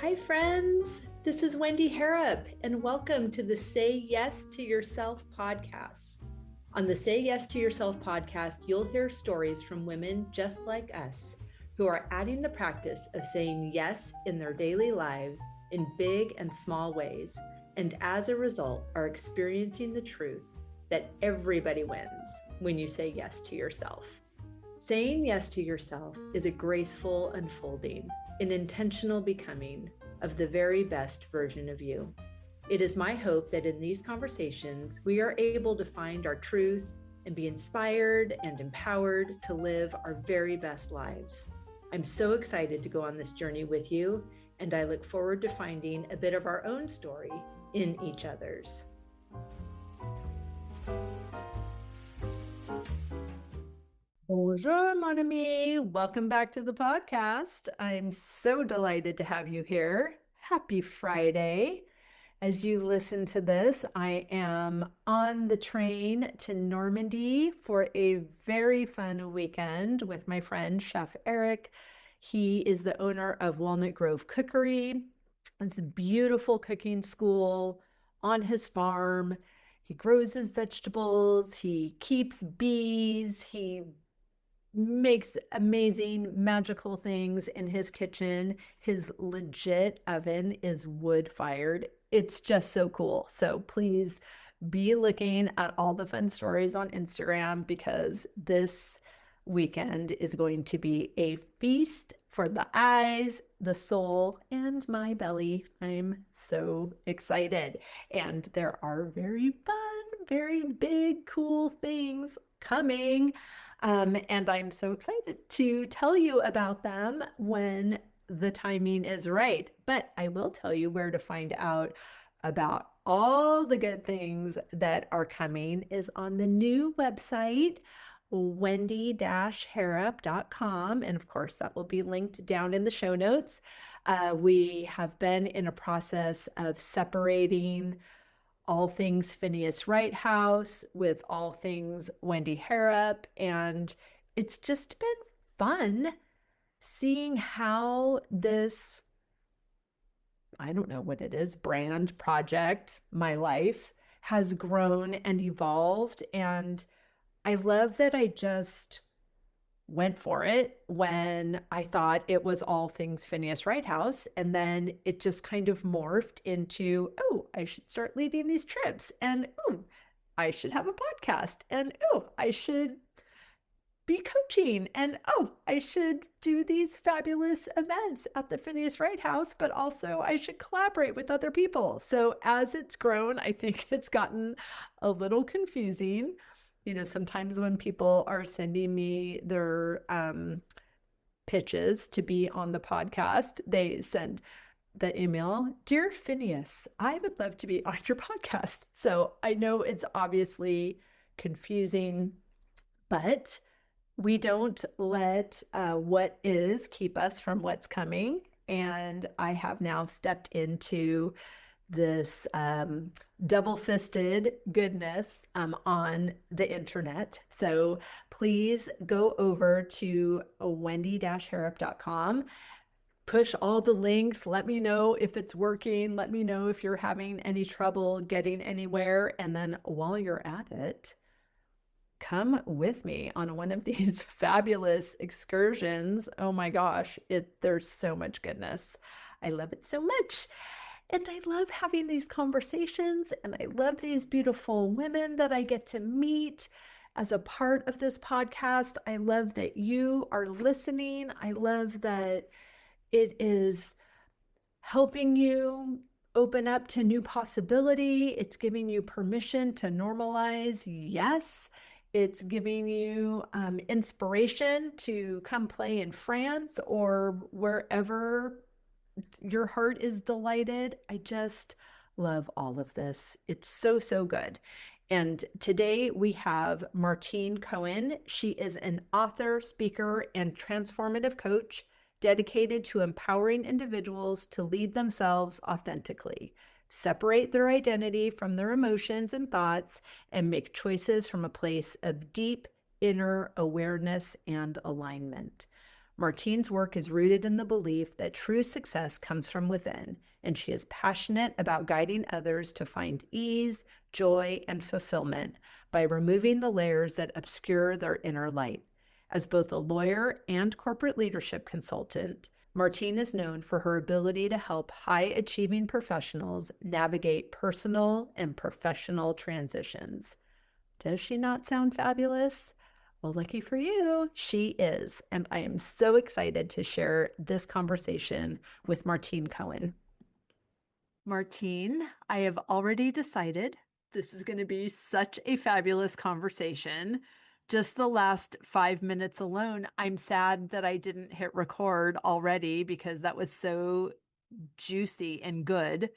Hi, friends. This is Wendy Harrop, and welcome to the Say Yes to Yourself podcast. On the Say Yes to Yourself podcast, you'll hear stories from women just like us who are adding the practice of saying yes in their daily lives in big and small ways, and as a result, are experiencing the truth that everybody wins when you say yes to yourself. Saying yes to yourself is a graceful unfolding, an intentional becoming of the very best version of you. It is my hope that in these conversations, we are able to find our truth and be inspired and empowered to live our very best lives. I'm so excited to go on this journey with you, and I look forward to finding a bit of our own story in each other's. Bonjour, mon ami. Welcome back to the podcast. I'm so delighted to have you here. Happy Friday. As you listen to this, I am on the train to Normandy for a very fun weekend with my friend, Chef Eric. He is the owner of Walnut Grove Cookery. It's a beautiful cooking school on his farm. He grows his vegetables. He keeps bees. He makes amazing magical things in his kitchen. His legit oven is wood fired. It's just so cool. So please be looking at all the fun stories on Instagram because this weekend is going to be a feast for the eyes, the soul, and my belly. I'm so excited. And there are very fun, very big, cool things coming. And I'm so excited to tell you about them when the timing is right. But I will tell you where to find out about all the good things that are coming is on the new website, wendy-harrop.com. And of course, that will be linked down in the show notes. We have been in a process of separating all things Phineas Wright House with all things Wendy Harrop. And it's just been fun seeing how this, I don't know what it is, brand project, my life has grown and evolved. And I love that I just went for it when I thought it was all things Phineas Wright House. And then it just kind of morphed into, oh, I should start leading these trips. And oh, I should have a podcast. And oh, I should be coaching. And oh, I should do these fabulous events at the Phineas Wright House, but also I should collaborate with other people. So as it's grown, I think it's gotten a little confusing. Sometimes when people are sending me their pitches to be on the podcast, they send the email, Dear Phineas, I would love to be on your podcast. So I know it's obviously confusing, but we don't let what is keep us from what's coming. And I have now stepped into this double-fisted goodness on the internet. So please go over to wendy-harrop.com, push all the links, let me know if it's working, let me know if you're having any trouble getting anywhere. And then while you're at it, come with me on one of these fabulous excursions. Oh my gosh, there's so much goodness. I love it so much. And I love having these conversations, and I love these beautiful women that I get to meet as a part of this podcast. I love that you are listening. I love that it is helping you open up to new possibility. It's giving you permission to normalize. Yes. It's giving you inspiration to come play in France or wherever your heart is delighted. I just love all of this. It's so, so good. And today we have Martine Cohen. She is an author, speaker, and transformative coach dedicated to empowering individuals to lead themselves authentically, separate their identity from their emotions and thoughts, and make choices from a place of deep inner awareness and alignment. Martine's work is rooted in the belief that true success comes from within, and she is passionate about guiding others to find ease, joy, and fulfillment by removing the layers that obscure their inner light. As both a lawyer and corporate leadership consultant, Martine is known for her ability to help high achieving professionals navigate personal and professional transitions. Does she not sound fabulous? Well, lucky for you, she is. And I am so excited to share this conversation with Martine Cohen. Martine, I have already decided this is going to be such a fabulous conversation. Just the last 5 minutes alone, I'm sad that I didn't hit record already because that was so juicy and good.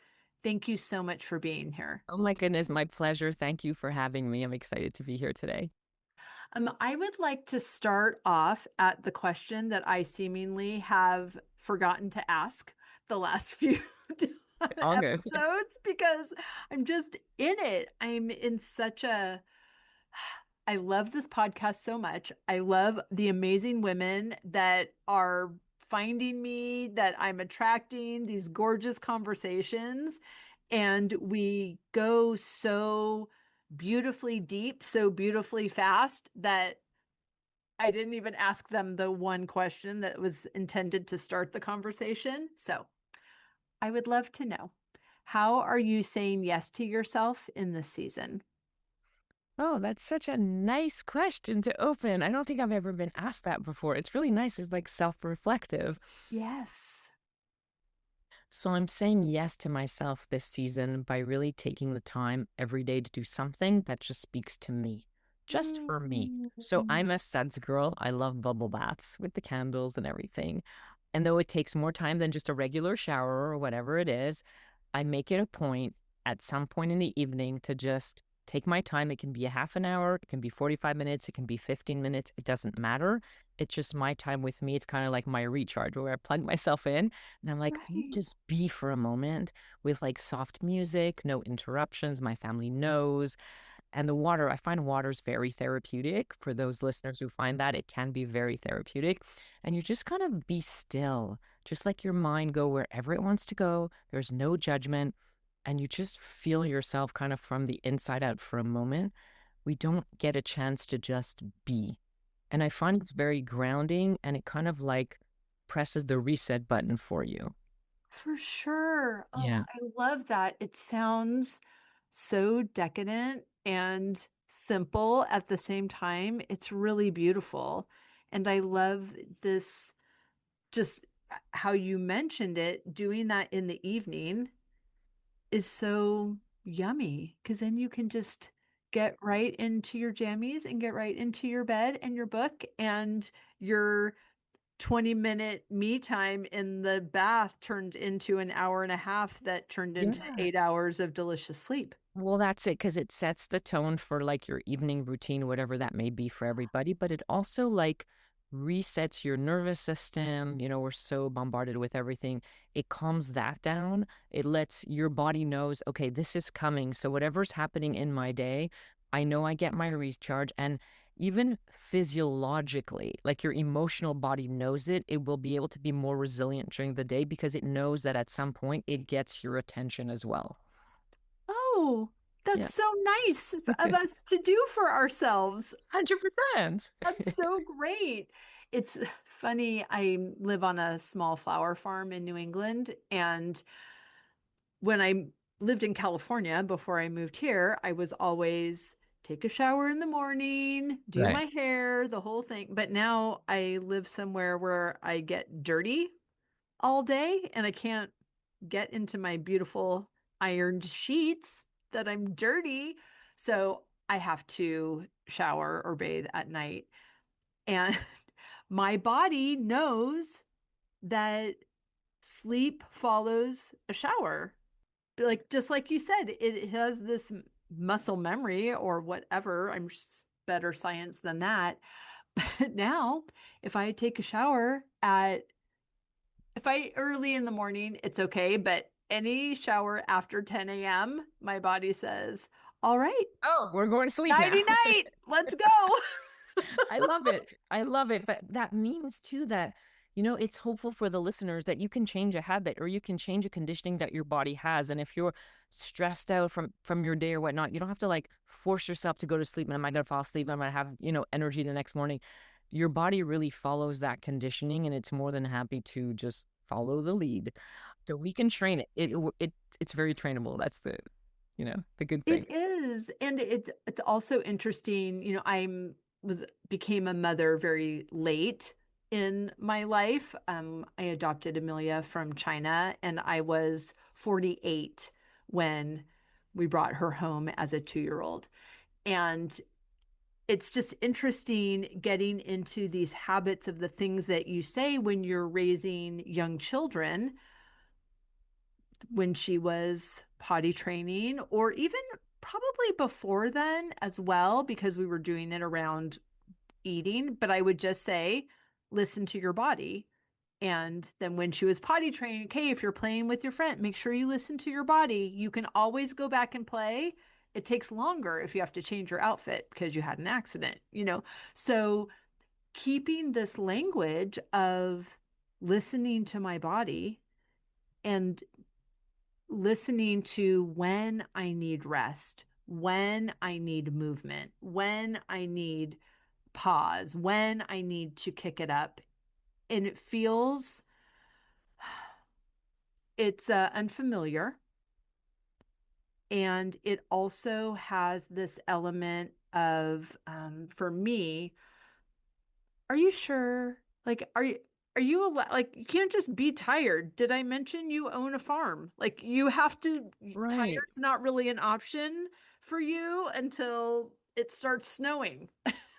Thank you so much for being here. Oh my goodness, my pleasure. Thank you for having me. I'm excited to be here today. I would like to start off at the question that I seemingly have forgotten to ask the last few All good. episodes because I'm just in it. I'm in such a I love this podcast so much. I love the amazing women that are finding me, that I'm attracting, these gorgeous conversations. And we go so beautifully deep, so beautifully fast that I didn't even ask them the one question that was intended to start the conversation. So I would love to know, how are you saying yes to yourself in this season? Oh, that's such a nice question to open. I don't think I've ever been asked that before. It's really nice. It's like self-reflective. Yes. So I'm saying yes to myself this season by really taking the time every day to do something that just speaks to me, just for me. So Mm. I'm a suds girl. I love bubble baths with the candles and everything. And though it takes more time than just a regular shower or whatever it is, I make it a point at some point in the evening to just take my time. It can be a half an hour, it can be 45 minutes, it can be 15 minutes. It doesn't matter. It's just my time with me. It's kind of like my recharge where I plug myself in and I'm like, let me Right. just be for a moment with like soft music, no interruptions. My family knows. And the water, I find water's very therapeutic. For those listeners who find that, it can be very therapeutic. And you just kind of be still, just let your mind go wherever it wants to go. There's no judgment. And you just feel yourself kind of from the inside out for a moment. We don't get a chance to just be. And I find it's very grounding and it kind of like presses the reset button for you. For sure. Oh, Yeah. I love that. It sounds so decadent and simple at the same time. It's really beautiful. And I love this, just how you mentioned it, doing that in the evening is so yummy because then you can just get right into your jammies and get right into your bed and your book and your 20-minute me time in the bath turned into an hour and a half that turned into Yeah. 8 hours of delicious sleep. Well, that's it, because it sets the tone for like your evening routine, whatever that may be for everybody. But it also like resets your nervous system. You know, we're so bombarded with everything. It calms that down. It lets your body knows, okay, this is coming. So whatever's happening in my day, I know I get my recharge. And even physiologically, like your emotional body knows it, it will be able to be more resilient during the day because it knows that at some point it gets your attention as well. Oh, Yeah. that's so nice of us to do for ourselves. 100%. That's so great. It's funny. I live on a small flower farm in New England, and when I lived in California before I moved here, I was always take a shower in the morning, do Right. my hair, the whole thing. But now I live somewhere where I get dirty all day and I can't get into my beautiful ironed sheets that I'm dirty. So I have to shower or bathe at night. And my body knows that sleep follows a shower, like just like you said, it has this muscle memory or whatever. I'm better science than that. But now, if I take a shower at if I early in the morning, it's okay. But any shower after 10 a.m., my body says, "All right, Oh, we're going to sleep nighty now. night, let's go." I love it. I love it. But that means too that it's hopeful for the listeners that you can change a habit or you can change a conditioning that your body has. And if you're stressed out from your day or whatnot, you don't have to like force yourself to go to sleep. And am I going to fall asleep? Am I going to have, energy the next morning? Your body really follows that conditioning and it's more than happy to just follow the lead. So we can train it. It's very trainable. That's the good thing. It is, and it's also interesting. I'm was became a mother very late in my life. I adopted Amelia from China, and I was 48 when we brought her home as a 2-year-old. And it's just interesting getting into these habits of the things that you say when you're raising young children, when she was potty training, or even probably before then as well, because we were doing it around eating. But I would just say, listen to your body. And then when she was potty training, okay, if you're playing with your friend, make sure you listen to your body. You can always go back and play. It takes longer if you have to change your outfit because you had an accident. So keeping this language of listening to my body and listening to when I need rest, when I need movement, when I need pause, when I need to kick it up. And it feels it's unfamiliar. And it also has this element of, for me, are you sure? Like, are you like you can't just be tired? Did I mention you own a farm? Like you have to, Right. tired's not really an option for you until it starts snowing.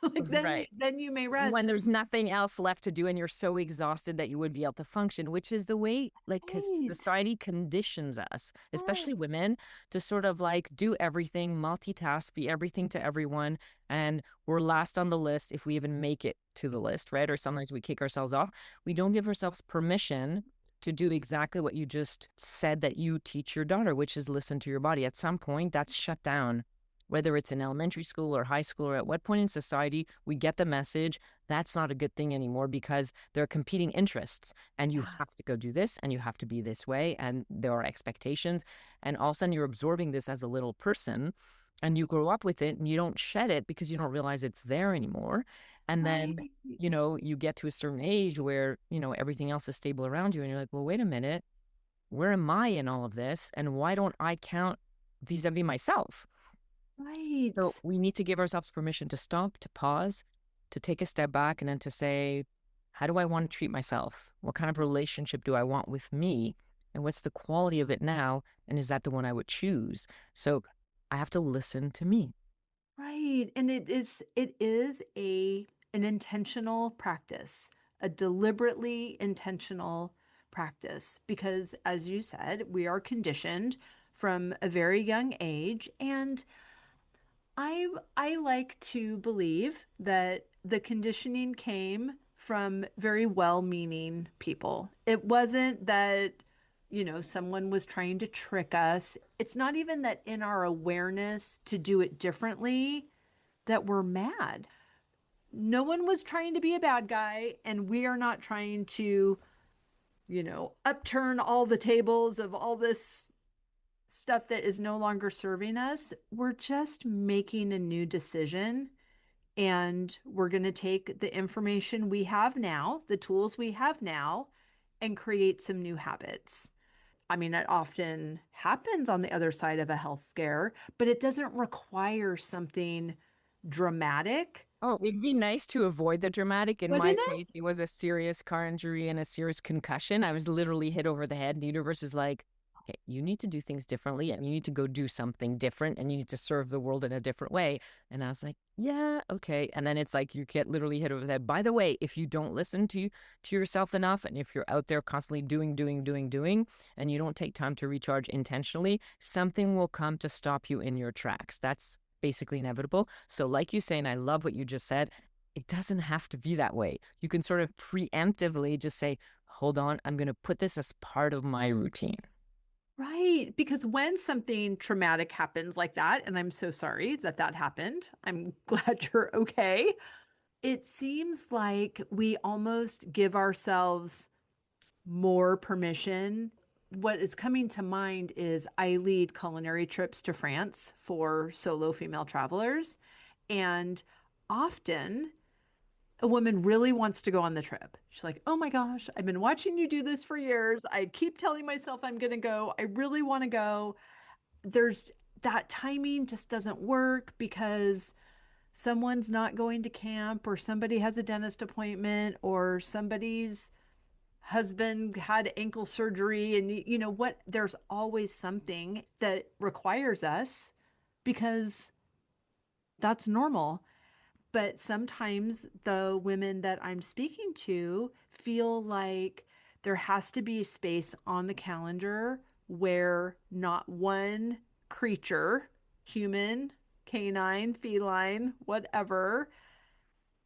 Like then Right. then you may When rest. there's nothing else left to do and you're so exhausted that you would be able to function, which is the way like Right. society conditions us, especially Yes. women, to sort of like do everything, multitask, be everything to everyone. And we're last on the list if we even make it to the list, right? Or sometimes we kick ourselves off. We don't give ourselves permission to do exactly what you just said that you teach your daughter, which is listen to your body. At some point, that's shut down. Whether it's in elementary school or high school, or at what point in society we get the message that's not a good thing anymore because there are competing interests and you Yeah. have to go do this and you have to be this way and there are expectations. And all of a sudden you're absorbing this as a little person and you grow up with it and you don't shed it because you don't realize it's there anymore. And Right. then, you get to a certain age where, everything else is stable around you and you're like, well, wait a minute, where am I in all of this? And why don't I count vis-a-vis myself? So Right. we need to give ourselves permission to stop, to pause, to take a step back, and then to say, how do I want to treat myself? What kind of relationship do I want with me? And what's the quality of it now? And is that the one I would choose? So I have to listen to me. Right. And it is an intentional practice, a deliberately intentional practice, because as you said, we are conditioned from a very young age. And I like to believe that the conditioning came from very well-meaning people. It wasn't that, someone was trying to trick us. It's not even that in our awareness to do it differently that we're mad. No one was trying to be a bad guy, and we are not trying to, upturn all the tables of all this stuff that is no longer serving us. We're just making a new decision, and we're going to take the information we have now, the tools we have now, and create some new habits. I mean, it often happens on the other side of a health scare, but it doesn't require something dramatic, Oh, it'd be nice to avoid the dramatic. In my wouldn't case, it? it was a serious car injury and a serious concussion. I was literally hit over the head. The universe is like, okay, you need to do things differently and you need to go do something different and you need to serve the world in a different way. And I was like, yeah, okay. And then it's like you get literally hit over the head. By the way, if you don't listen to yourself enough and if you're out there constantly doing, and you don't take time to recharge intentionally, something will come to stop you in your tracks. That's basically inevitable. So, like you say, and I love what you just said, it doesn't have to be that way. You can sort of preemptively just say, hold on, I'm going to put this as part of my routine. Right. Because when something traumatic happens like that, and I'm so sorry that that happened, I'm glad you're okay. It seems like we almost give ourselves more permission. What is coming to mind is I lead culinary trips to France for solo female travelers. And often a woman really wants to go on the trip. She's like, oh my gosh, I've been watching you do this for years. I keep telling myself I'm going to go. I really want to go. There's that timing just doesn't work because someone's not going to camp, or somebody has a dentist appointment, or somebody's husband had ankle surgery. And you know what? There's always something that requires us because that's normal. But sometimes the women that I'm speaking to feel like there has to be space on the calendar where not one creature, human, canine, feline, whatever,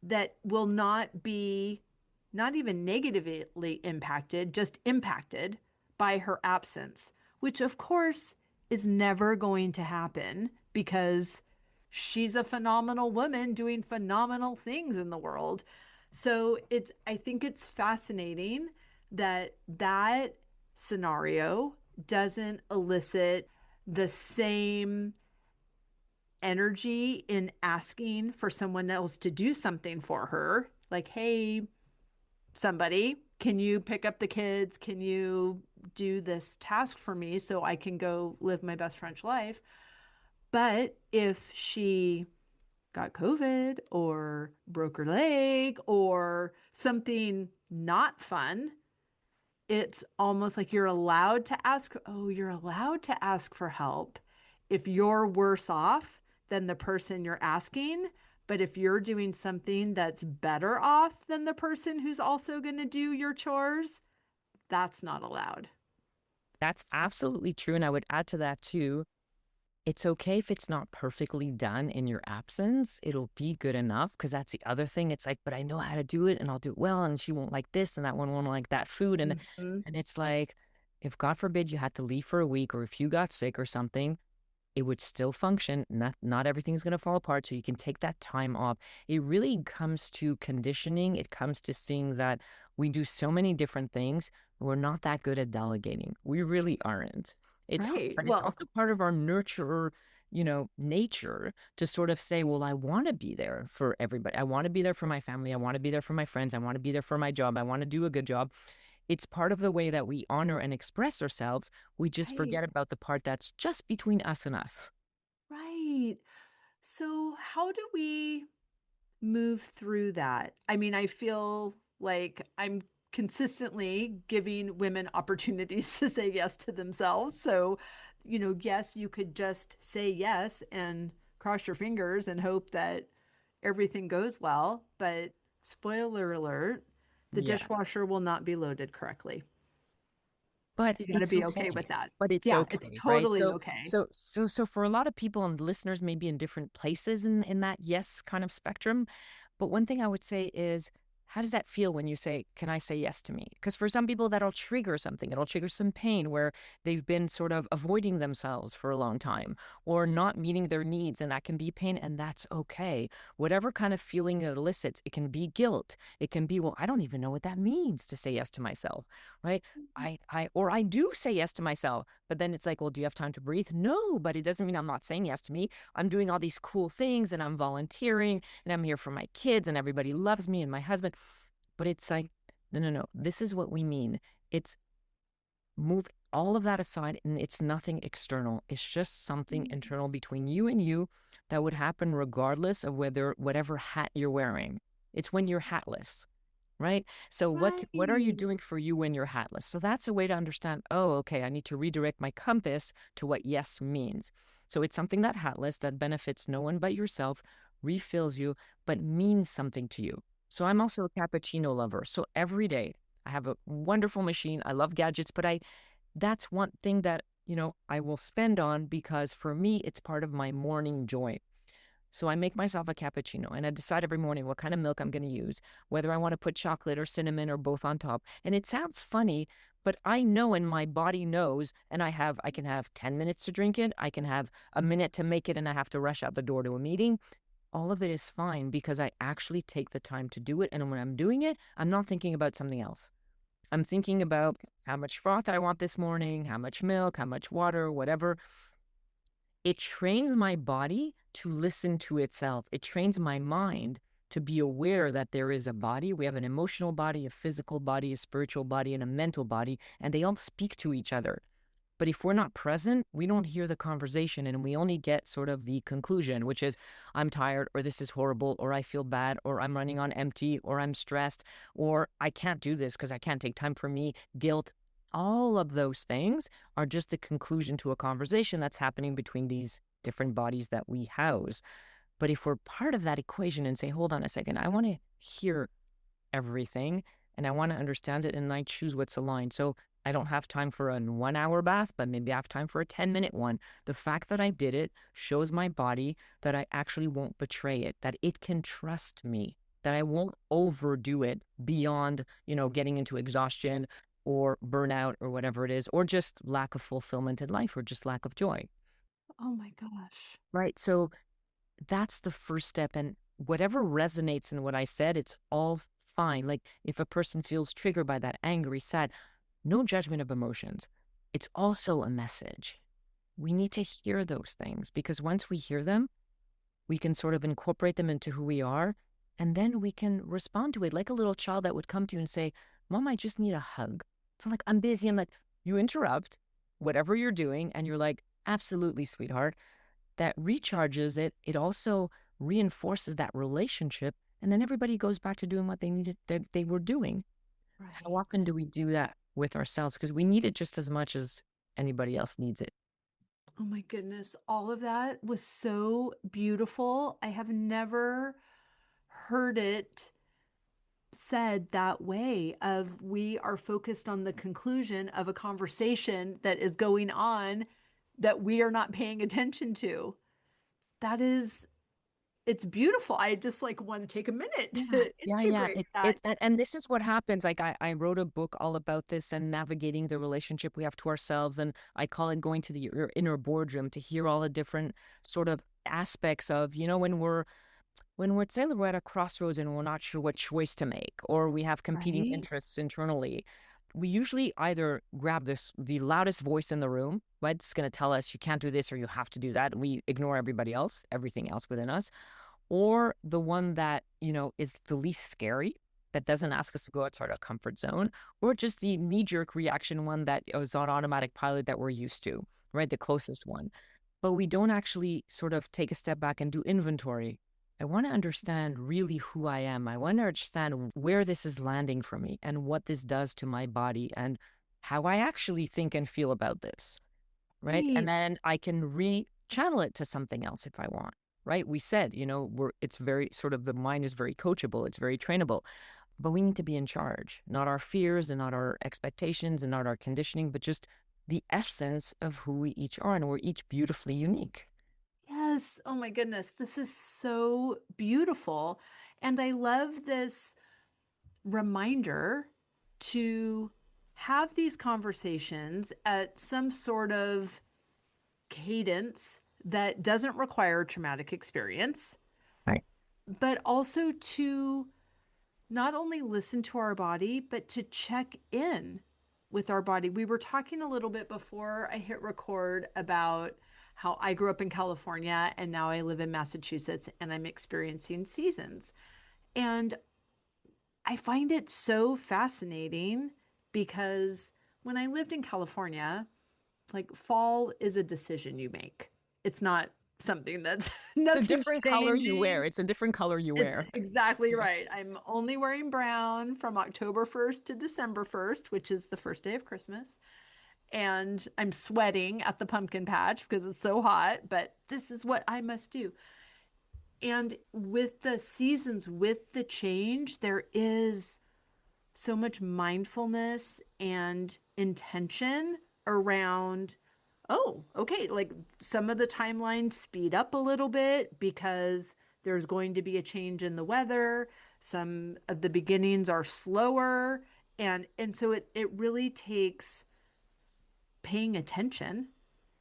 that will not be not even negatively impacted, just impacted by her absence, which of course is never going to happen because she's a phenomenal woman doing phenomenal things in the world. So I think it's fascinating that that scenario doesn't elicit the same energy in asking for someone else to do something for her. Like, hey, somebody, can you pick up the kids? Can you do this task for me so I can go live my best French life? But if she got COVID or broke her leg or something not fun, it's almost like you're allowed to ask for help if you're worse off than the person you're asking. But if you're doing something that's better off than the person who's also going to do your chores, that's not allowed. That's absolutely true. And I would add to that too. It's okay if it's not perfectly done in your absence. It'll be good enough because that's the other thing. It's like, but I know how to do it and I'll do it well. And she won't like this and that one won't like that food. Mhm. And it's like, if God forbid you had to leave for a week or if you got sick or something, it would still function. Not everything's going to fall apart. So you can take that time off. It really comes to conditioning. It comes to seeing that we do so many different things. We're not that good at delegating. We really aren't. It's Right. hard. It's Well, also part of our nurture, nature to sort of say, well, I want to be there for everybody. I want to be there for my family. I want to be there for my friends. I want to be there for my job. I want to do a good job. It's part of the way that we honor and express ourselves. We just right, forget about the part that's just between us and us. right. So, how do we move through that? I mean, I feel like I'm consistently giving women opportunities to say yes to themselves. So, yes, you could just say yes and cross your fingers and hope that everything goes well. But spoiler alert, the Yeah. dishwasher will not be loaded correctly. But You got to it's be okay okay. with that. But it's Yeah, it's okay, right? totally okay. So for a lot of people and listeners maybe in different places in that yes kind of spectrum. But one thing I would say is, how does that feel when you say, can I say yes to me? Because for some people that'll trigger something. It'll trigger some pain where they've been sort of avoiding themselves for a long time or not meeting their needs. And that can be pain, and that's okay. Whatever kind of feeling it elicits, it can be guilt. It can be, well, I don't even know what that means to say yes to myself, right? Or I do say yes to myself, but then it's like, well, do you have time to breathe? No, but it doesn't mean I'm not saying yes to me. I'm doing all these cool things and I'm volunteering and I'm here for my kids and everybody loves me and my husband. But it's like, no, no, no. This is what we mean. It's move all of that aside and it's nothing external. It's just something internal between you and you that would happen regardless of whatever hat you're wearing. It's when you're hatless, right? So what are you Right. doing for you when you're hatless? So that's a way to understand, oh, okay, I need to redirect my compass to what yes means. So it's something that hatless that benefits no one but yourself, refills you, but means something to you. So I'm also a cappuccino lover. So every day I have a wonderful machine. I love gadgets, but I that's one thing that, I will spend on because for me it's part of my morning joy. So I make myself a cappuccino and I decide every morning what kind of milk I'm going to use, whether I want to put chocolate or cinnamon or both on top. And it sounds funny, but I know and my body knows and I can have 10 minutes to drink it. I can have a minute to make it and I have to rush out the door to a meeting. all of it is fine because I actually take the time to do it. And when I'm doing it, I'm not thinking about something else. I'm thinking about how much froth I want this morning, how much milk, how much water, whatever. It trains my body to listen to itself. It trains my mind to be aware that there is a body. We have an emotional body, a physical body, a spiritual body, and a mental body, and they all speak to each other. But if we're not present, we don't hear the conversation and we only get sort of the conclusion, which is I'm tired, or this is horrible, or I feel bad, or I'm running on empty, or I'm stressed, or I can't do this because I can't take time for me, guilt. All of those things are just a conclusion to a conversation that's happening between these different bodies that we house. But if we're part of that equation and say, hold on a second, I want to hear everything and I want to understand it and I choose what's aligned. So I don't have time for a 1 hour bath, but maybe I have time for a 10-minute one. The fact that I did it shows my body that I actually won't betray it, that it can trust me, that I won't overdo it beyond, getting into exhaustion or burnout or whatever it is, or just lack of fulfillment in life or just lack of joy. Oh my gosh. Right. So that's the first step. And whatever resonates in what I said, it's all fine. Like if a person feels triggered by that, angry, sad, no judgment of emotions. It's also a message. We need to hear those things because once we hear them, we can sort of incorporate them into who we are. And then we can respond to it like a little child that would come to you and say, Mom, I just need a hug. So, like, I'm busy. I'm like, you interrupt whatever you're doing. And you're like, absolutely, sweetheart. That recharges it. It also reinforces that relationship. And then everybody goes back to doing what they needed that they were doing. How often Right. do we do that with ourselves? Because we need it just as much as anybody else needs it. Oh my goodness. All of that was so beautiful. I have never heard it said that way of we are focused on the conclusion of a conversation that is going on that we are not paying attention to. That is, it's beautiful. I just like want to take a minute Yeah, to yeah, yeah. integrate that. And this is what happens. Like I wrote a book all about this and navigating the relationship we have to ourselves. And I call it going to the inner boardroom to hear all the different sort of aspects of, when we're saying we're at a crossroads and we're not sure what choice to make, or we have competing Right. interests internally, we usually either grab the loudest voice in the room, right? It's going to tell us you can't do this or you have to do that. And we ignore everybody else, everything else within us, or the one that, is the least scary, that doesn't ask us to go outside our comfort zone, or just the knee jerk reaction one that is on automatic pilot that we're used to, right? The closest one. But we don't actually sort of take a step back and do inventory. I want to understand really who I am. I want to understand where this is landing for me and what this does to my body and how I actually think and feel about this, right? And Right. then I can re-channel it to something else if I want, right? We said, it's very sort of the mind is very coachable, it's very trainable, but we need to be in charge, not our fears and not our expectations and not our conditioning, but just the essence of who we each are, and we're each beautifully unique. Yes. Oh my goodness. This is so beautiful. And I love this reminder to have these conversations at some sort of cadence that doesn't require traumatic experience, Right. but also to not only listen to our body, but to check in with our body. We were talking a little bit before I hit record about how I grew up in California and now I live in Massachusetts and I'm experiencing seasons. And I find it so fascinating because when I lived in California, like fall is a decision you make. It's not something that's The nothing's different color you wear. changing. It's a different color you It's wear. exactly Yeah. right. I'm only wearing brown from October 1st to December 1st, which is the first day of Christmas. And I'm sweating at the pumpkin patch because it's so hot, but this is what I must do. And with the seasons, with the change, there is so much mindfulness and intention around, oh, okay, like some of the timelines speed up a little bit because there's going to be a change in the weather. Some of the beginnings are slower. And so it really takes paying attention.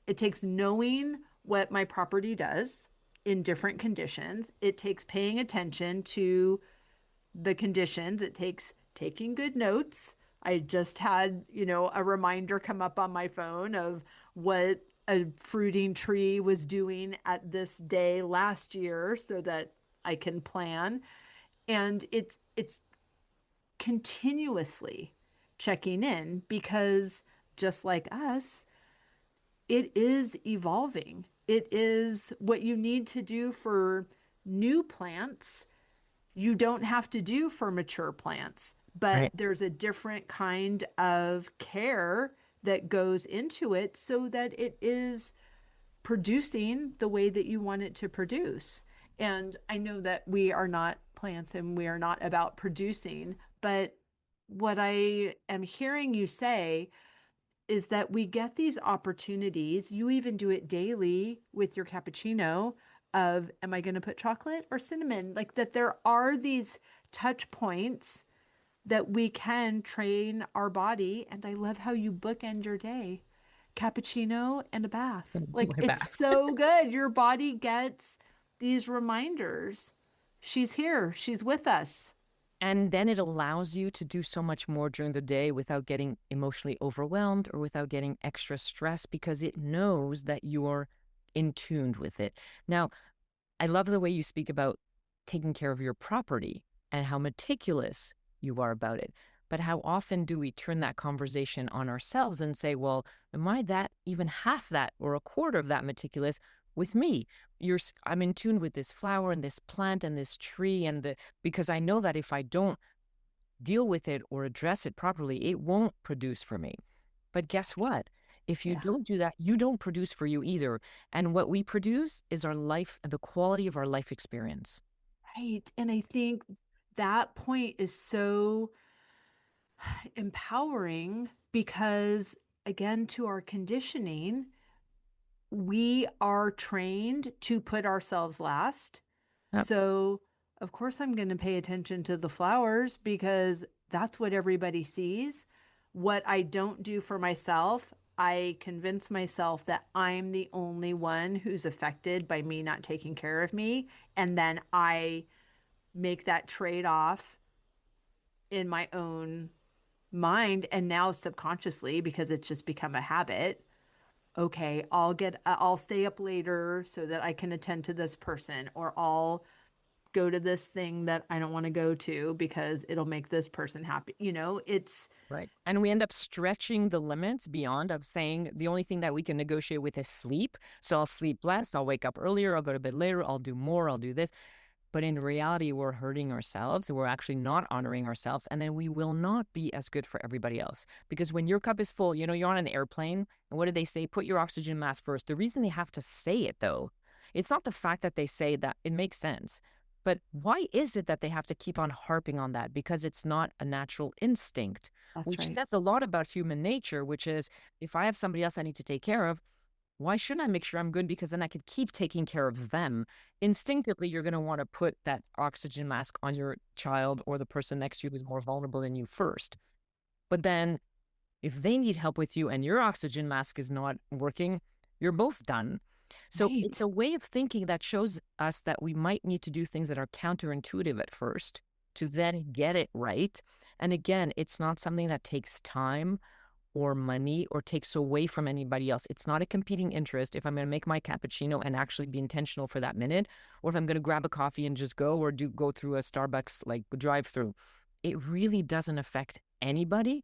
It takes knowing what my property does in different conditions. It takes paying attention to the conditions. It takes taking good notes. I just had, a reminder come up on my phone of what a fruiting tree was doing at this day last year so that I can plan. And it's continuously checking in because just like us, it is evolving. It is what you need to do for new plants you don't have to do for mature plants, but Right. there's a different kind of care that goes into it so that it is producing the way that you want it to produce. And I know that we are not plants and we are not about producing, but what I am hearing you say is that we get these opportunities. You even do it daily with your cappuccino of, am I going to put chocolate or cinnamon? Like that there are these touch points that we can train our body. And I love how you bookend your day. Cappuccino and a bath. Like My it's back. so good. Your body gets these reminders. She's here. She's with us. And then it allows you to do so much more during the day without getting emotionally overwhelmed or without getting extra stress because it knows that you're in tune with it. Now, I love the way you speak about taking care of your property and how meticulous you are about it. But how often do we turn that conversation on ourselves and say, well, am I that even half that or a quarter of that meticulous with me? I'm in tune with this flower and this plant and this tree because I know that if I don't deal with it or address it properly, it won't produce for me. But guess what? If you Yeah. don't do that, you don't produce for you either. And what we produce is our life, the quality of our life experience. Right. And I think that point is so empowering because, again, to our conditioning, we are trained to put ourselves last. Yep. So, of course, I'm going to pay attention to the flowers because that's what everybody sees. What I don't do for myself, I convince myself that I'm the only one who's affected by me not taking care of me. And then I make that trade off in my own mind. And now, subconsciously, because it's just become a habit, okay, I'll stay up later so that I can attend to this person, or I'll go to this thing that I don't want to go to because it'll make this person happy. It's Right. And we end up stretching the limits beyond of saying the only thing that we can negotiate with is sleep. So I'll sleep less, I'll wake up earlier, I'll go to bed later, I'll do more, I'll do this. But in reality, we're hurting ourselves. We're actually not honoring ourselves. And then we will not be as good for everybody else. Because when your cup is full, you're on an airplane. And what do they say? Put your oxygen mask first. The reason they have to say it, though, it's not the fact that they say that it makes sense. But why is it that they have to keep on harping on that? Because it's not a natural instinct, that's which right. says a lot about human nature, which is if I have somebody else I need to take care of, why shouldn't I make sure I'm good? Because then I could keep taking care of them. Instinctively, you're going to want to put that oxygen mask on your child or the person next to you who's more vulnerable than you first. But then if they need help with you and your oxygen mask is not working, you're both done. So it's Right. a way of thinking that shows us that we might need to do things that are counterintuitive at first to then get it right. And again, it's not something that takes time or money or takes away from anybody else. It's not a competing interest if I'm going to make my cappuccino and actually be intentional for that minute, or if I'm going to grab a coffee and just go or do go through a Starbucks like drive through. It really doesn't affect anybody,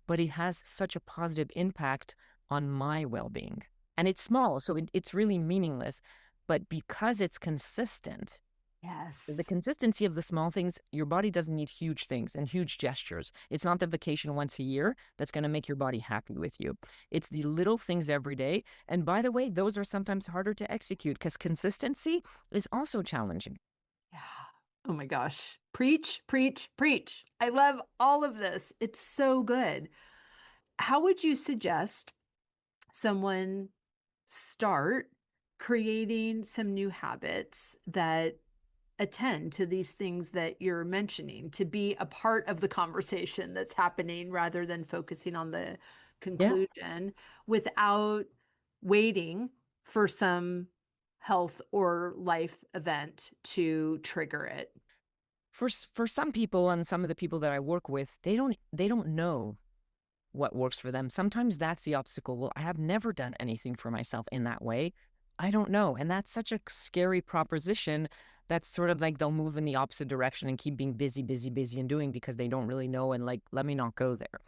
but it has such a positive impact on my well-being. And it's small, so it's really meaningless. But because it's consistent, the Yes. consistency of the small things, your body doesn't need huge things and huge gestures. It's not the vacation once a year that's going to make your body happy with you. It's the little things every day. And by the way, those are sometimes harder to execute because consistency is also challenging. Yeah. Oh my gosh. Preach, preach, preach. I love all of this. It's so good. How would you suggest someone start creating some new habits that attend to these things that you're mentioning to be a part of the conversation that's happening rather than focusing on the Yeah. conclusion without waiting for some health or life event to trigger it. For some people and some of the people that I work with, they don't know what works for them. Sometimes that's the obstacle. Well, I have never done anything for myself in that way. I don't know. And that's such a scary proposition. That's sort of like they'll move in the opposite direction and keep being busy, busy, busy and doing because they don't really know. And like, let me not go there.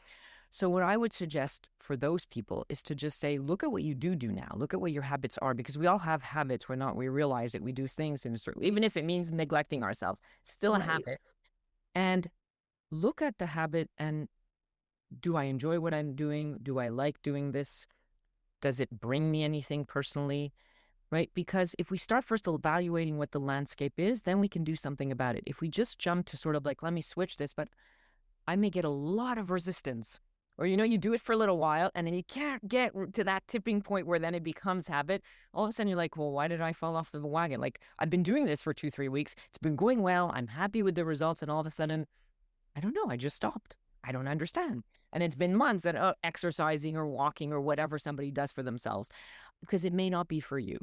So, what I would suggest for those people is to just say, look at what you do now. Look at what your habits are, because we all have habits. We realize that we do things in a certain, even if it means neglecting ourselves, still a Right. habit. And look at the habit and do I enjoy what I'm doing? Do I like doing this? Does it bring me anything personally? Right? Because if we start first evaluating what the landscape is, then we can do something about it. If we just jump to sort of like, let me switch this, but I may get a lot of resistance. Or, you do it for a little while and then you can't get to that tipping point where then it becomes habit. All of a sudden you're like, well, why did I fall off the wagon? Like, I've been doing this for 2, 3 weeks. It's been going well. I'm happy with the results. And all of a sudden, I don't know. I just stopped. I don't understand. And it's been months that exercising or walking or whatever somebody does for themselves because it may not be for you.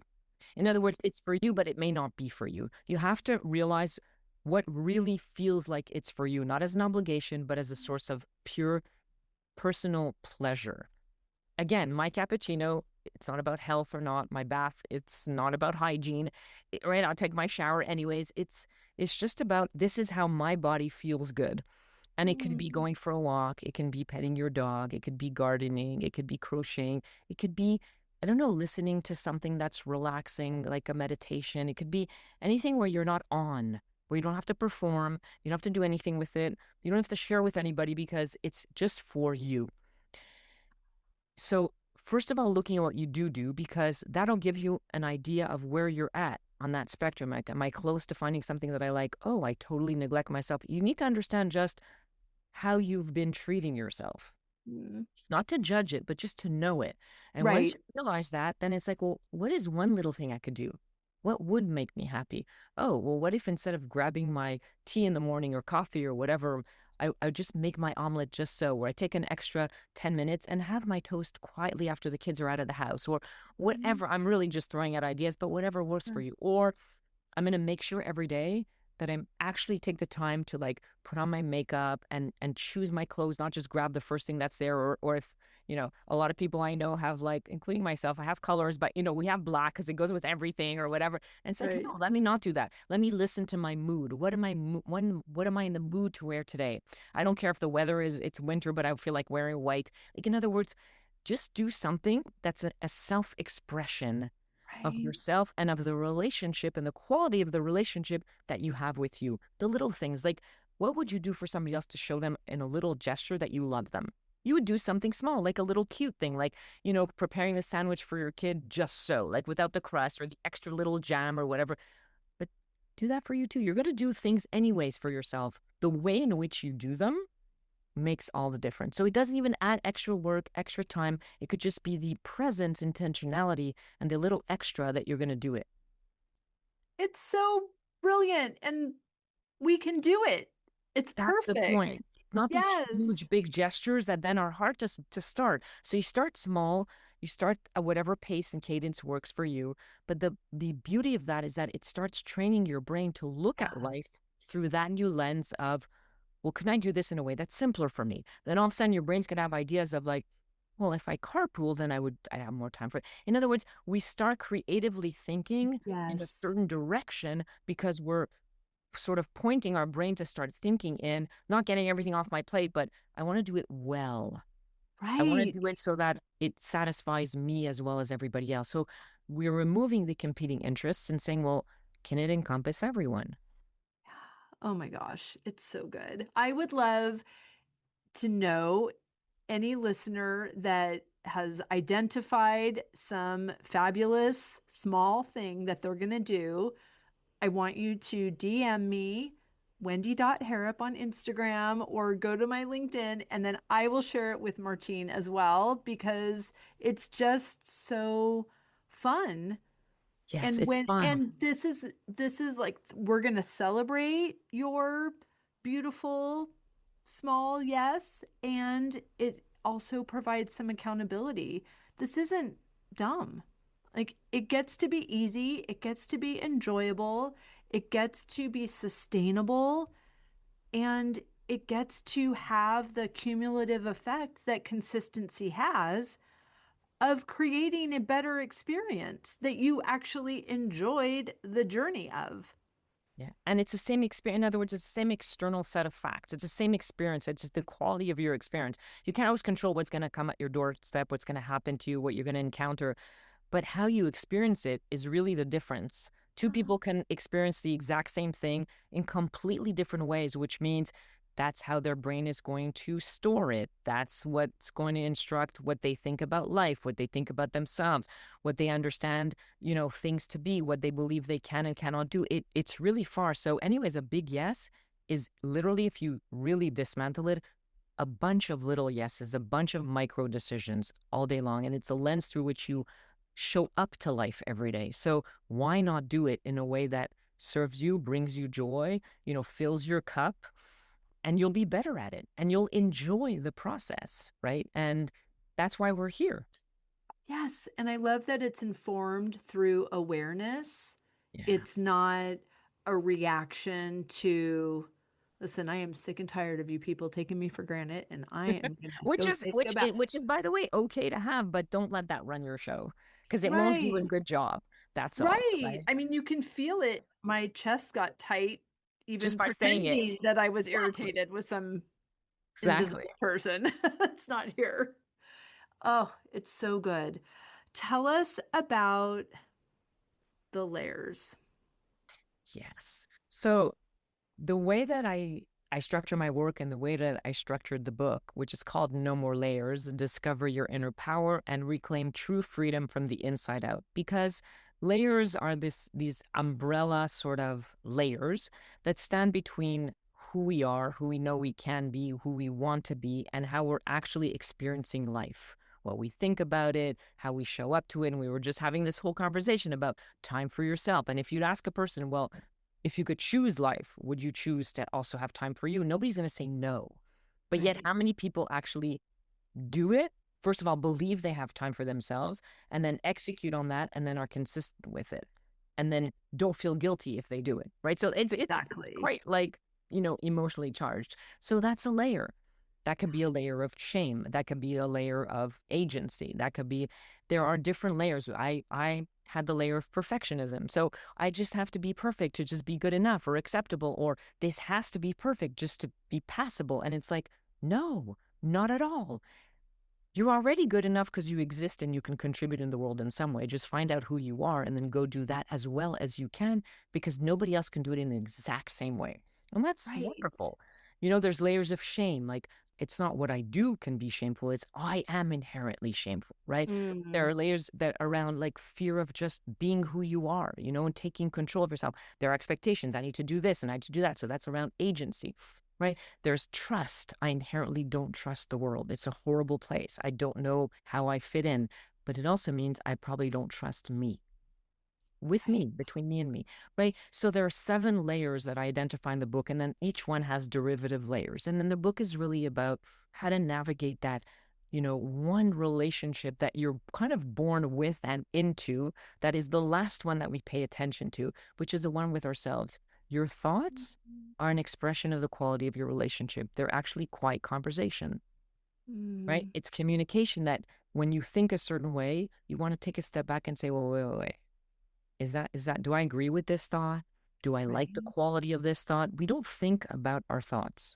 In other words, it's for you, but it may not be for you. You have to realize what really feels like it's for you, not as an obligation, but as a source of pure personal pleasure. Again, my cappuccino, it's not about health or not. My bath, it's not about hygiene. Right? I'll take my shower anyways. It's just about this is how my body feels good. And it could be Mm, going for a walk, it can be petting your dog, it could be gardening, it could be crocheting, it could be, I don't know, listening to something that's relaxing, like a meditation. It could be anything where you're not on, where you don't have to perform, you don't have to do anything with it, you don't have to share with anybody because it's just for you. So, first of all, looking at what you do, because that'll give you an idea of where you're at on that spectrum. Like, am I close to finding something that I like? Oh, I totally neglect myself. You need to understand just how you've been treating yourself. mm. Not to judge it, but just to know it. And once Right. you realize that, then it's like, well, what is one little thing I could do? What would make me happy? Oh, well, what if instead of grabbing my tea in the morning or coffee or whatever, I just make my omelet just so, where I take an extra 10 minutes and have my toast quietly after the kids are out of the house or Mm, whatever. I'm really just throwing out ideas, but whatever works for mm. you. Or I'm going to make sure every day that I'm actually take the time to like put on my makeup and choose my clothes, not just grab the first thing that's there. Or if, a lot of people I know have like, including myself, I have colors, but we have black because it goes with everything or whatever. And it's like, Right. no, let me not do that. Let me listen to my mood. What am I in the mood to wear today? I don't care if the weather it's winter, but I feel like wearing white. Like, in other words, just do something that's a self-expression of Right. yourself and of the relationship and the quality of the relationship that you have with you. The little things, like what would you do for somebody else to show them in a little gesture that you love them? You would do something small, like a little cute thing, like, preparing the sandwich for your kid just so, like without the crust or the extra little jam or whatever. But do that for you too. You're going to do things anyways for yourself. The way in which you do them makes all the difference. So it doesn't even add extra work, extra time. It could just be the presence, intentionality, and the little extra that you're going to do it. It's so brilliant and we can do it. It's That's the perfect. point. Not these Yes. huge, big gestures that then are hard to start. So you start small, you start at whatever pace and cadence works for you. But the beauty of that is that it starts training your brain to look at Yeah. life through that new lens of, well, can I do this in a way that's simpler for me? Then all of a sudden your brain's gonna have ideas of like, well, if I carpool, then I'd have more time for it. In other words, we start creatively thinking in a Yes. certain direction because we're sort of pointing our brain to start thinking in, not getting everything off my plate, but I want to do it well. I want to Right. do it so that it satisfies me as well as everybody else. So we're removing the competing interests and saying, well, can it encompass everyone? Oh my gosh, it's so good. I would love to know any listener that has identified some fabulous small thing that they're going to do. I want you to DM me, wendy.harrop on Instagram, or go to my LinkedIn, and then I will share it with Martine as well because it's just so fun. Yes, And it's when fun. and this is like we're going to celebrate your beautiful small yes, and it also provides some accountability. This isn't dumb. Like it gets to be easy, it gets to be enjoyable, it gets to be sustainable, and it gets to have the cumulative effect that consistency has of creating a better experience that you actually enjoyed the journey of. Yeah. And it's the same experience. In other words, it's the same external set of facts. It's the same experience. It's just the quality of your experience. You can't always control what's going to come at your doorstep, what's going to happen to you, what you're going to encounter, but how you experience it is really the difference. Two people can experience the exact same thing in completely different ways, which means that's how their brain is going to store it. That's what's going to instruct what they think about life, what they think about themselves, what they understand, things to be, what they believe they can and cannot do. It's really far. So, anyways, a big yes is literally, if you really dismantle it, a bunch of little yeses, a bunch of micro decisions all day long. And it's a lens through which you show up to life every day. So why not do it in a way that serves you, brings you joy, fills your cup, and you'll be better at it and you'll enjoy the process, right? And that's why we're here. Yes, and I love that it's informed through awareness. Yeah. It's not a reaction to, listen, I am sick and tired of you people taking me for granted, and I am going to which go is think which about. is, which is by the way okay to have, but don't let that run your show because it won't do a Right, good job. That's all, right. right? I mean, you can feel it. My chest got tight, Just even by saying it. pretending that I was Exactly. irritated with some Exactly. invisible person that's not here. Oh, it's so good. Tell us about the layers. Yes. So the way that I structure my work and the way that I structured the book, which is called No More Layers, Discover Your Inner Power and Reclaim True Freedom from the Inside Out. Because layers are these umbrella sort of layers that stand between who we are, who we know we can be, who we want to be, and how we're actually experiencing life. What we think about it, how we show up to it. And we were just having this whole conversation about time for yourself. And if you'd ask a person, well, if you could choose life, would you choose to also have time for you? Nobody's going to say no. But yet, Right. how many people actually do it? First of all, believe they have time for themselves and then execute on that and then are consistent with it. And then don't feel guilty if they do it. Right. So it's Exactly. quite like, emotionally charged. So that's a layer. That could be a layer of shame. That could be a layer of agency. That could be, there are different layers. I had the layer of perfectionism. So I just have to be perfect to just be good enough or acceptable, or this has to be perfect just to be passable. And it's like, no, not at all. You're already good enough because you exist and you can contribute in the world in some way. Just find out who you are and then go do that as well as you can because nobody else can do it in the exact same way. And that's Right. wonderful. There's layers of shame. Like, it's not what I do can be shameful, it's I am inherently shameful, right? There Mm, are layers that around like fear of just being who you are, and taking control of yourself. There are expectations. I need to do this and I need to do that. So that's around agency, right? There's trust. I inherently don't trust the world. It's a horrible place. I don't know how I fit in, but it also means I probably don't trust me with me, right. between me and me, right? So there are 7 layers that I identify in the book, and then each one has derivative layers. And then the book is really about how to navigate that, one relationship that you're kind of born with and into, that is the last one that we pay attention to, which is the one with ourselves. Your thoughts are an expression of the quality of your relationship. They're actually quiet conversation, right? Mm, It's communication that when you think a certain way, you want to take a step back and say, well, wait, wait, wait. Is that, do I agree with this thought? Do I like the right. quality of this thought? We don't think about our thoughts.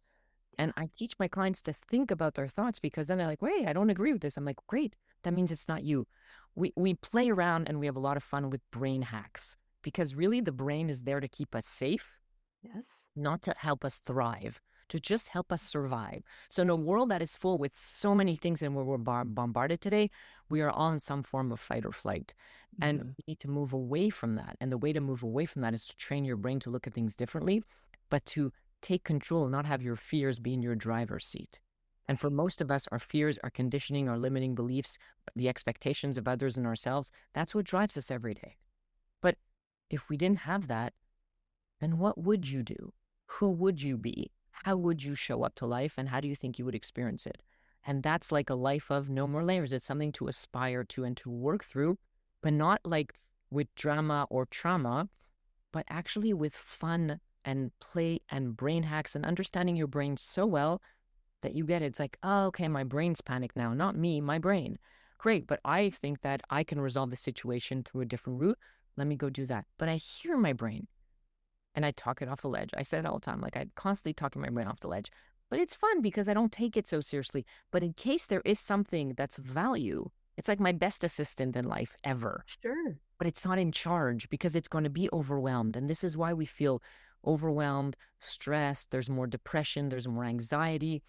Yeah. And I teach my clients to think about their thoughts because then they're like, wait, I don't agree with this. I'm like, great. That means it's not you. We play around and we have a lot of fun with brain hacks because really the brain is there to keep us safe, Yes. not to help us thrive, to just help us survive. So, in a world that is full with so many things and where we're bombarded today, we are all in some form of fight or flight. And Mhm. we need to move away from that. And the way to move away from that is to train your brain to look at things differently, but to take control, not have your fears be in your driver's seat. And for Right. most of us, our fears, our conditioning, our limiting beliefs, the expectations of others and ourselves, that's what drives us every day. But if we didn't have that, then what would you do? Who would you be? How would you show up to life? And how do you think you would experience it? And that's like a life of no more layers. It's something to aspire to and to work through but not like with drama or trauma, but actually with fun and play and brain hacks and understanding your brain so well that you get it. It's like, oh, okay, my brain's panicked now, not me, my brain. Great, but I think that I can resolve the situation through a different route. Let me go do that. But I hear my brain and I talk it off the ledge. I say it all the time. Like I constantly talking my brain off the ledge. But it's fun because I don't take it so seriously. But in case there is something that's of value, it's like my best assistant in life ever. Sure. But it's not in charge because it's going to be overwhelmed. And this is why we feel overwhelmed, stressed. There's more depression, there's more anxiety.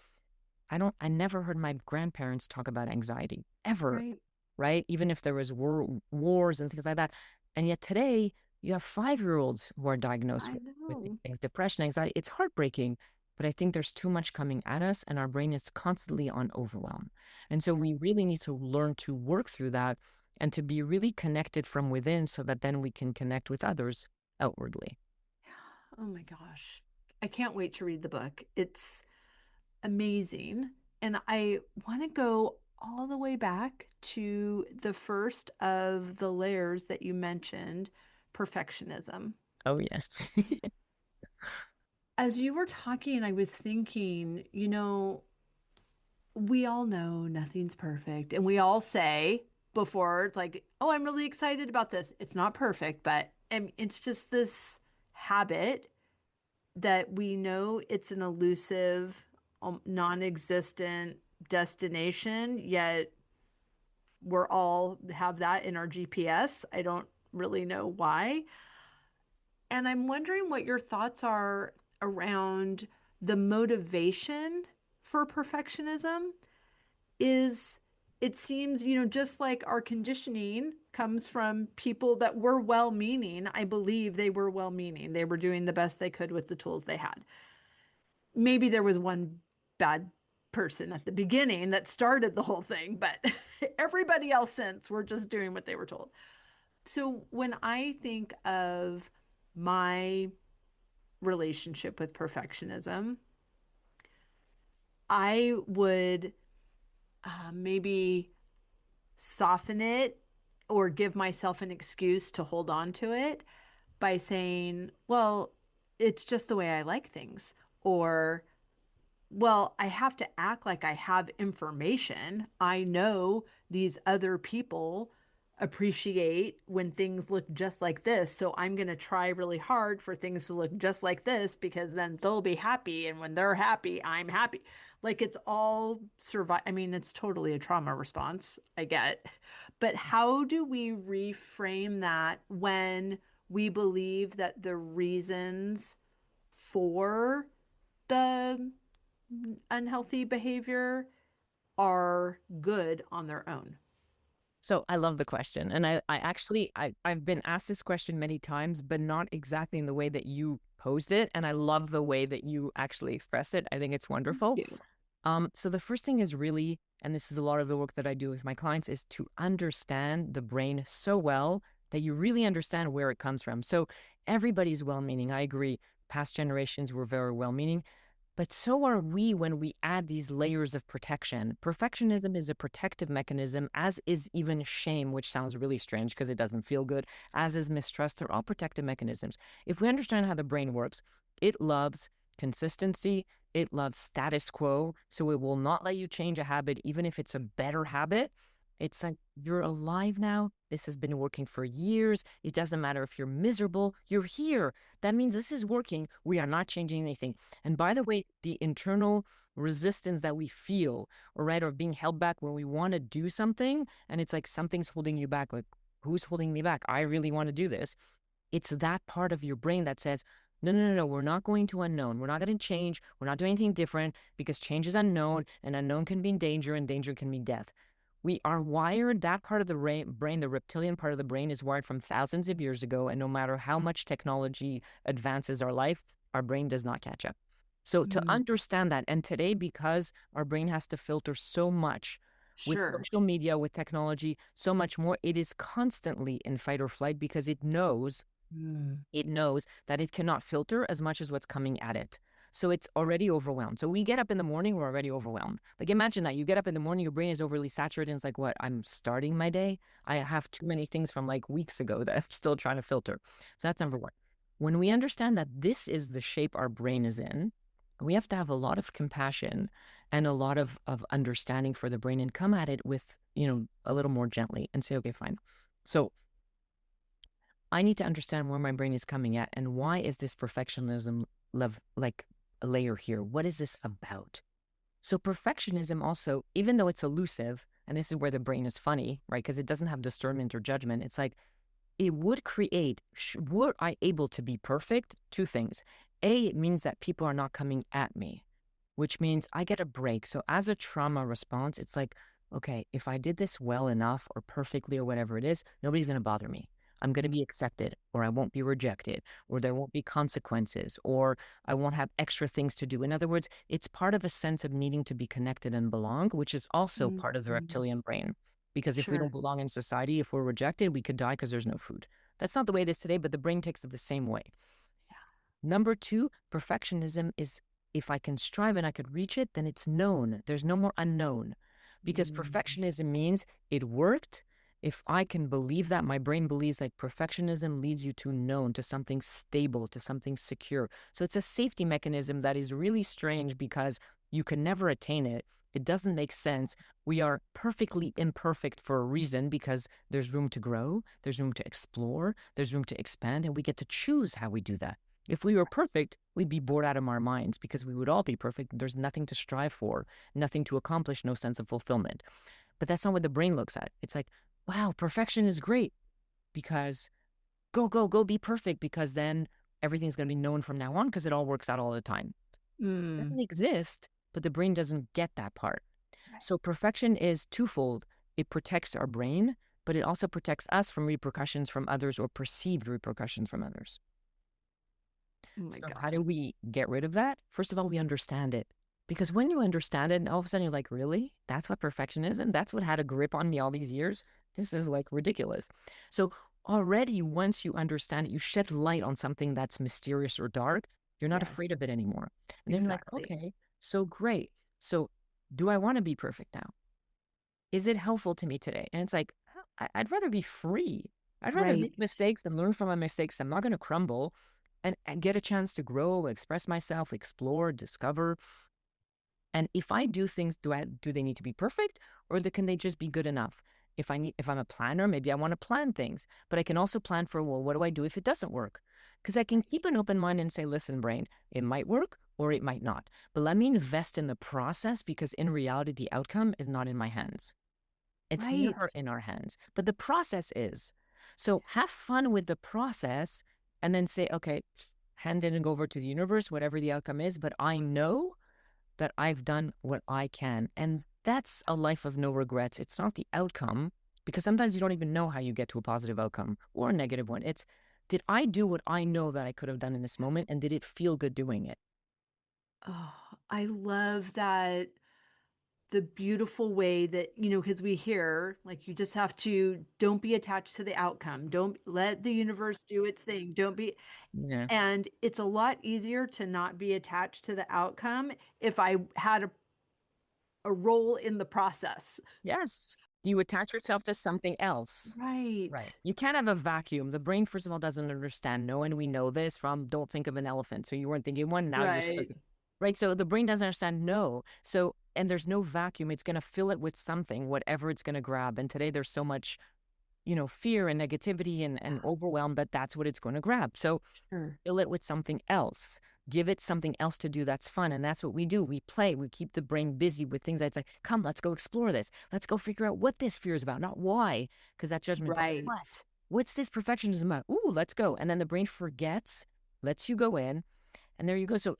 I never heard my grandparents talk about anxiety ever, Right. right? Even if there was wars and things like that. And yet today, you have 5-year-olds who are diagnosed I with these know. things, depression, anxiety. It's heartbreaking, but I think there's too much coming at us and our brain is constantly on overwhelm. And so we really need to learn to work through that and to be really connected from within so that then we can connect with others outwardly. Oh my gosh. I can't wait to read the book. It's amazing. And I want to go all the way back to the first of the layers that you mentioned, perfectionism. Oh, yes. As you were talking, I was thinking, we all know nothing's perfect. And we all say before, it's like, oh, I'm really excited about this. It's not perfect, but and it's just this habit that we know it's an elusive, non existent destination, yet we're all have that in our GPS. I don't really know why. And I'm wondering what your thoughts are around the motivation for perfectionism. Is it seems, just like our conditioning comes from people that were well meaning. I believe they were well meaning. They were doing the best they could with the tools they had. Maybe there was one bad person at the beginning that started the whole thing, but everybody else since were just doing what they were told. So when I think of my relationship with perfectionism, I would maybe soften it or give myself an excuse to hold on to it by saying, well, it's just the way I like things. Or, well, I have to act like I have information. I know these other people appreciate when things look just like this. So I'm going to try really hard for things to look just like this because then they'll be happy. And when they're happy, I'm happy. Like it's all survive. I mean, it's totally a trauma response, I get. But how do we reframe that when we believe that the reasons for the unhealthy behavior are good on their own? So I love the question. And I actually I've been asked this question many times, but not exactly in the way that you posed it. And I love the way that you actually express it. I think it's wonderful. You. So the first thing is really, and this is a lot of the work that I do with my clients, is to understand the brain so well that you really understand where it comes from. So everybody's well-meaning. I agree. Past generations were very well-meaning, but so are we when we add these layers of protection. Perfectionism is a protective mechanism, as is even shame, which sounds really strange because it doesn't feel good, as is mistrust. They're all protective mechanisms. If we understand how the brain works, it loves consistency, it loves status quo. So it will not let you change a habit, even if it's a better habit. It's like, you're alive now. This has been working for years. It doesn't matter if you're miserable, you're here. That means this is working. We are not changing anything. And by the way, the internal resistance that we feel, or right, or being held back when we want to do something, and it's like something's holding you back. Like, who's holding me back? I really want to do this. It's that part of your brain that says, no, no, no, no, we're not going to unknown. We're not going to change. We're not doing anything different because change is unknown, and unknown can mean danger, and danger can mean death. We are wired, that part of the brain, the reptilian part of the brain, is wired from thousands of years ago. And no matter how much technology advances our life, our brain does not catch up. So to Mm, understand that, and today, because our brain has to filter so much with sure. social media, with technology, so much more, it is constantly in fight or flight because Mm, it knows that it cannot filter as much as what's coming at it. So it's already overwhelmed. So we get up in the morning, we're already overwhelmed. Like imagine that you get up in the morning, your brain is overly saturated. And it's like, what? I'm starting my day. I have too many things from like weeks ago that I'm still trying to filter. So that's number one. When we understand that this is the shape our brain is in, we have to have a lot of compassion and a lot of understanding for the brain and come at it with, a little more gently and say, okay, fine. So I need to understand where my brain is coming at and why is this perfectionism love like a layer here? What is this about? So perfectionism also, even though it's elusive, and this is where the brain is funny, right? Because it doesn't have discernment or judgment. It's like it would create, were I able to be perfect? Two things. A, it means that people are not coming at me, which means I get a break. So as a trauma response, it's like, okay, if I did this well enough or perfectly or whatever it is, nobody's going to bother me. I'm going to be accepted, or I won't be rejected, or there won't be consequences, or I won't have extra things to do. In other words, it's part of a sense of needing to be connected and belong, which is also part of the Mhm. reptilian brain. Because if we don't Sure. belong in society, if we're rejected, we could die because there's no food. That's not the way it is today, but the brain takes it the same way. Number two, perfectionism is if I can strive and I could reach it, then it's known. There's no more unknown because Mm. perfectionism means it worked. If I can believe that, my brain believes like perfectionism leads you to known, to something stable, to something secure. So it's a safety mechanism that is really strange because you can never attain it. It doesn't make sense. We are perfectly imperfect for a reason because there's room to grow, there's room to explore, there's room to expand, and we get to choose how we do that. If we were perfect, we'd be bored out of our minds because we would all be perfect. There's nothing to strive for, nothing to accomplish, no sense of fulfillment. But that's not what the brain looks at. It's like, wow, perfection is great because go, go, go be perfect because then everything's going to be known from now on because it all works out all the time. It Mm. doesn't exist, but the brain doesn't get that part. Right. So perfection is twofold. It protects our brain, but it also protects us from repercussions from others or perceived repercussions from others. Oh my So how do God. we get rid of that? First of all, we understand it. Because when you understand it, and all of a sudden you're like, really? That's what perfectionism? That's what had a grip on me all these years? This is like ridiculous. So already once you understand it, you shed light on something that's mysterious or dark. You're not Yes, afraid of it anymore. And then you're like, exactly. okay, so great. So do I want to be perfect now? Is it helpful to me today? And it's like, I'd rather be free. I'd rather Right. make mistakes and learn from my mistakes. I'm not going to crumble and get a chance to grow, express myself, explore, discover. And if I do things, do they need to be perfect or can they just be good enough? If I'm a planner, maybe I want to plan things, but I can also plan for, well, what do I do if it doesn't work? Because I can keep an open mind and say, listen, brain, it might work or it might not. But let me invest in the process because in reality, the outcome is not in my hands. It's Right. never in our hands, but the process is. So have fun with the process and then say, okay, hand it and go over to the universe, whatever the outcome is. But I know that I've done what I can. And that's a life of no regrets. It's not the outcome because sometimes you don't even know how you get to a positive outcome or a negative one. It's, did I do what I know that I could have done in this moment? And did it feel good doing it? Oh, I love that the beautiful way that, because we hear like you just have to don't be attached to the outcome. Don't let the universe do its thing. Don't be Yeah. and it's a lot easier to not be attached to the outcome if I had a role in the process. Yes. You attach yourself to something else. Right. Right. You can't have a vacuum. The brain, first of all, doesn't understand no, and we know this from don't think of an elephant. So you weren't thinking one, now you're stuck. Right. Right. So the brain doesn't understand no. So, and there's no vacuum. It's going to fill it with something, whatever it's going to grab. And today there's so much, fear and negativity and overwhelm that that's what it's going to grab. So Sure. fill it with something else. Give it something else to do that's fun. And that's what we do. We play. We keep the brain busy with things that's like, come, let's go explore this. Let's go figure out what this fear is about, not why, because that judgment, but Right. what? What's this perfectionism about? Ooh, let's go. And then the brain forgets, lets you go in, and there you go. So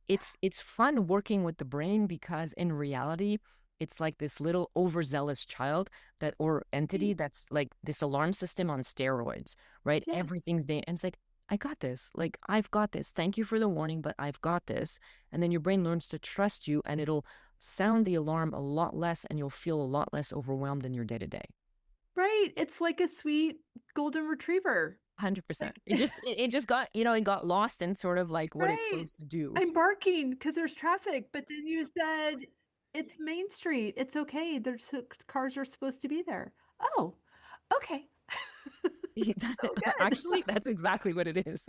it's fun working with the brain because in reality, it's like this little overzealous child that or entity Right. that's like this alarm system on steroids, right? Yes. Everything's being and it's like, I got this. Like, I've got this. Thank you for the warning, but I've got this. And then your brain learns to trust you and it'll sound the alarm a lot less and you'll feel a lot less overwhelmed in your day to day. Right. It's like a sweet golden retriever. 100%. Like, It just got, it got lost in sort of like what it's right. supposed to do. I'm barking because there's traffic, but then you said it's Main Street. It's okay. There's cars are supposed to be there. Oh, okay. So good. Actually, that's exactly what it is.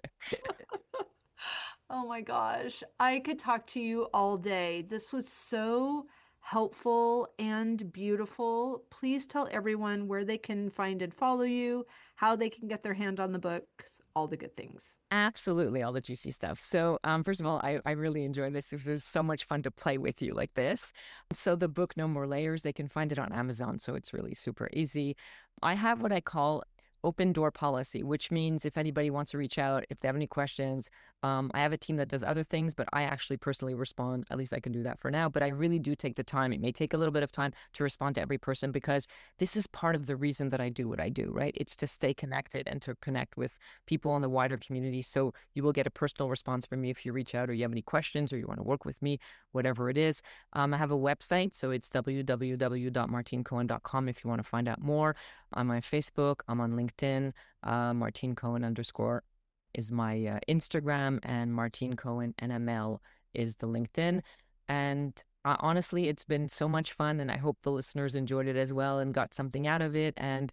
Oh my gosh. I could talk to you all day. This was so helpful and beautiful. Please tell everyone where they can find and follow you, how they can get their hand on the books, all the good things. Absolutely, all the juicy stuff. So, first of all, I really enjoy this. It was so much fun to play with you like this. So, the book No More Layers, they can find it on Amazon. So, it's really super easy. I have what I call open door policy, which means if anybody wants to reach out, if they have any questions, I have a team that does other things, but I actually personally respond. At least I can do that for now. But I really do take the time. It may take a little bit of time to respond to every person because this is part of the reason that I do what I do, right? It's to stay connected and to connect with people in the wider community. So you will get a personal response from me if you reach out or you have any questions or you want to work with me, whatever it is. I have a website, so it's www.martinecohen.com if you want to find out more. I'm on Facebook, I'm on LinkedIn, Martine Cohen _ is my Instagram, and Martine Cohen NML is the LinkedIn. And honestly, it's been so much fun, and I hope the listeners enjoyed it as well and got something out of it. And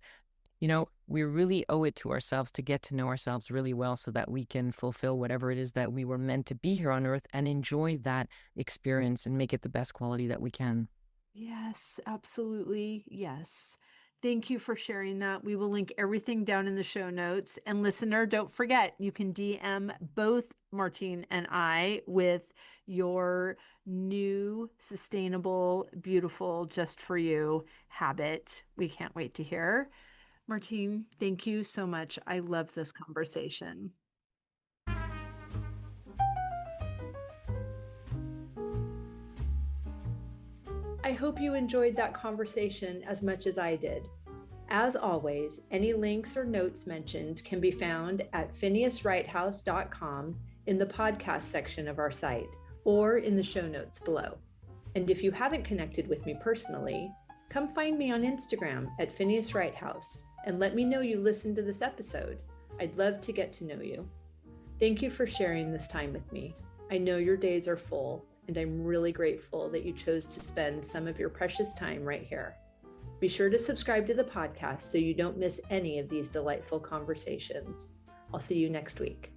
we really owe it to ourselves to get to know ourselves really well so that we can fulfill whatever it is that we were meant to be here on earth and enjoy that experience and make it the best quality that we can. Yes, absolutely. Yes. Thank you for sharing that. We will link everything down in the show notes. And listener, don't forget, you can DM both Martine and I with your new sustainable, beautiful, just for you habit. We can't wait to hear. Martine, thank you so much. I love this conversation. I hope you enjoyed that conversation as much as I did. As always, any links or notes mentioned can be found at phineaswrighthouse.com in the podcast section of our site or in the show notes below. And if you haven't connected with me personally, come find me on Instagram at Phineas Wrighthouse and let me know you listened to this episode. I'd love to get to know you. Thank you for sharing this time with me. I know your days are full, and I'm really grateful that you chose to spend some of your precious time right here. Be sure to subscribe to the podcast so you don't miss any of these delightful conversations. I'll see you next week.